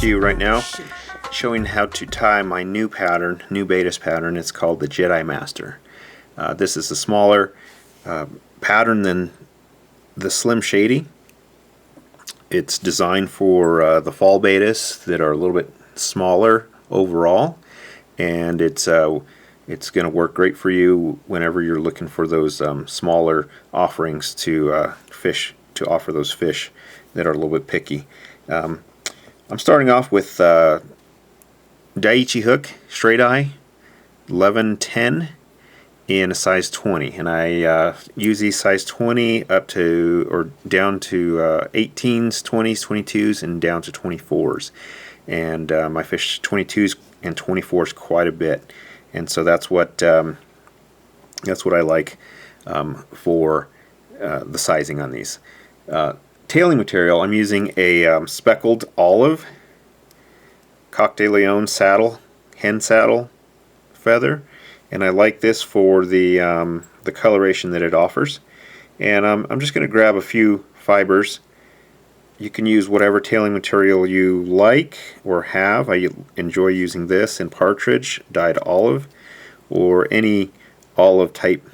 you right now, showing how to tie my new pattern, new Baetis pattern. It's called the Jedi Master. This is a smaller pattern than the Slim Shady. It's designed for the fall Baetis that are a little bit smaller overall, and it's going to work great for you whenever you're looking for those smaller offerings to fish, to offer those fish that are a little bit picky. I'm starting off with Daiichi hook, straight eye, 11-10 in a size 20, and I use these size 20 up to or down to 18s, 20s, 22s, and down to 24s. And I fish 22s and 24s quite a bit, and so that's what I like for the sizing on these. Tailing material, I'm using a speckled olive Coq de Leon saddle, hen saddle feather, and I like this for the coloration that it offers. And I'm just going to grab a few fibers. You can use whatever tailing material you like or have. I enjoy using this in partridge, dyed olive, or any olive type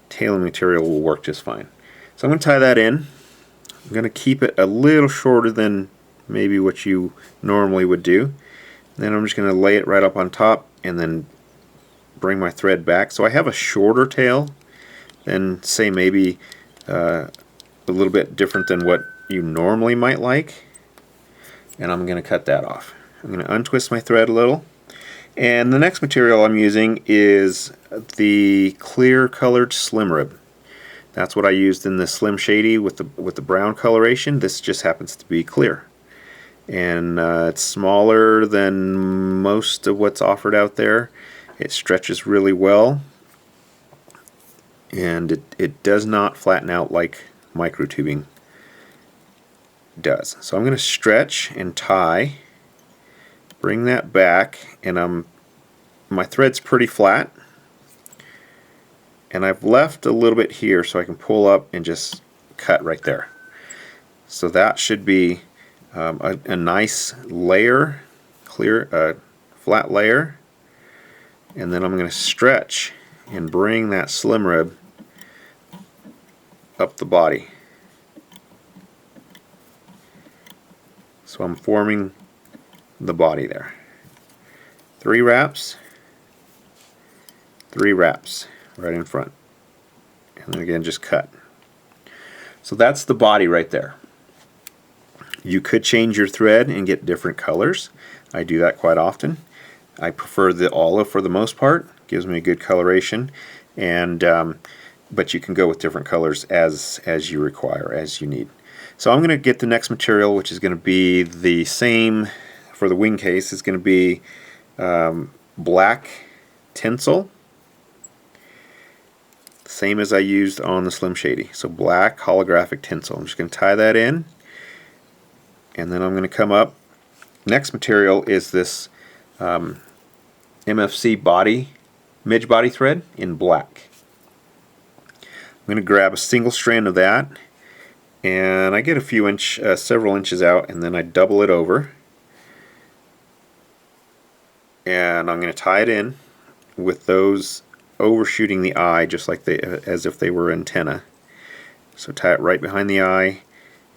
tailing material will work just fine. So I'm going to tie that in. I'm going to keep it a little shorter than maybe what you normally would do. Then I'm just going to lay it right up on top and then bring my thread back. So I have a shorter tail than, say, maybe a little bit different than what you normally might like. And I'm going to cut that off. I'm going to untwist my thread a little. And the next material I'm using is the clear colored slim rib. That's what I used in the Slim Shady with the brown coloration. This just happens to be clear, and it's smaller than most of what's offered out there. It stretches really well, and it does not flatten out like microtubing does. So I'm going to stretch and tie, bring that back, and my thread's pretty flat. And I've left a little bit here so I can pull up and just cut right there. So that should be a nice layer, clear, flat layer. And then I'm going to stretch and bring that slim rib up the body. So I'm forming the body there. 3 wraps, 3 wraps. Right in front, and then again just cut. So that's the body right there. You could change your thread and get different colors. I do that quite often. I prefer the olive for the most part. Gives me a good coloration, and but you can go with different colors as you require, as you need. So I'm going to get the next material, which is going to be the same for the Wingcase. It's going to be black tinsel. Same as I used on the Slim Shady. So black holographic tinsel. I'm just going to tie that in, and then I'm going to come up. Next material is this MFC body, Midge body thread in black. I'm going to grab a single strand of that, and I get a few several inches out, and then I double it over, and I'm going to tie it in with those overshooting the eye, just like as if they were antenna. So tie it right behind the eye,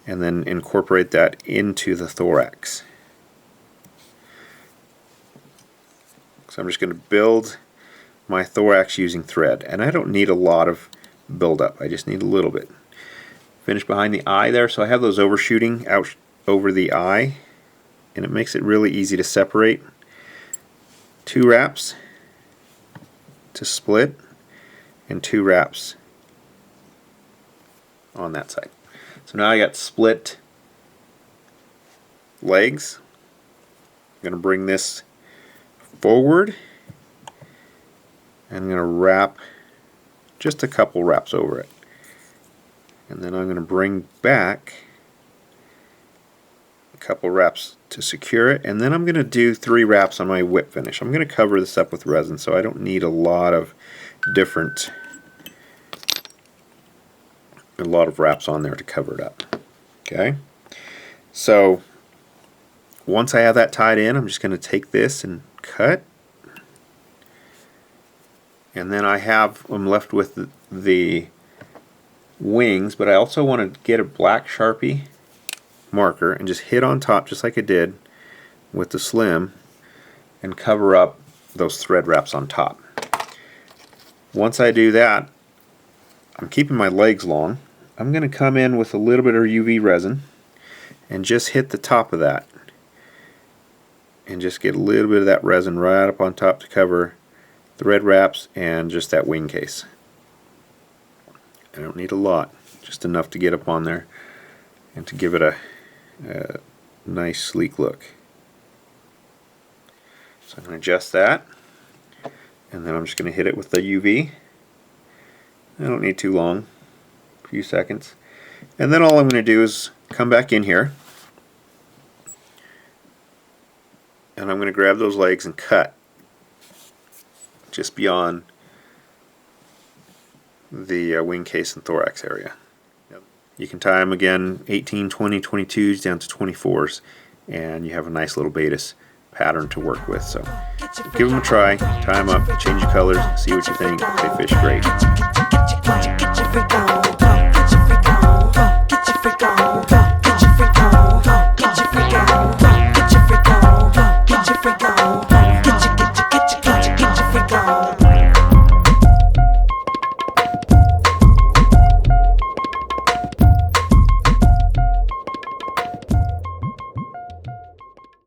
and then incorporate that into the thorax. So I'm just going to build my thorax using thread, and I don't need a lot of buildup. I just need a little bit. Finish behind the eye there, so I have those overshooting out over the eye, and it makes it really easy to separate. 2 wraps to split, and 2 wraps on that side. So now I got split legs. I'm going to bring this forward, and I'm going to wrap just a couple wraps over it, and then I'm going to bring back a couple wraps to secure it, and then I'm going to do 3 wraps on my whip finish. I'm going to cover this up with resin, so I don't need a lot of wraps on there to cover it up. Okay, so once I have that tied in, I'm just going to take this and cut. And then I'm left with the wings, but I also want to get a black Sharpie marker and just hit on top just like I did with the slim and cover up those thread wraps on top. Once I do that, I'm keeping my legs long. I'm going to come in with a little bit of UV resin and just hit the top of that and just get a little bit of that resin right up on top to cover thread wraps and just that wing case. I don't need a lot, just enough to get up on there and to give it a nice sleek look. So I'm going to adjust that, and then I'm just going to hit it with the UV. I don't need too long, a few seconds. And then all I'm going to do is come back in here, and I'm going to grab those legs and cut just beyond the wing case and thorax area. You can tie them again 18, 20, 22s down to 24s, and you have a nice little Baetis pattern to work with. So give them a try, tie them up, change your colors, see what you think. They fish great.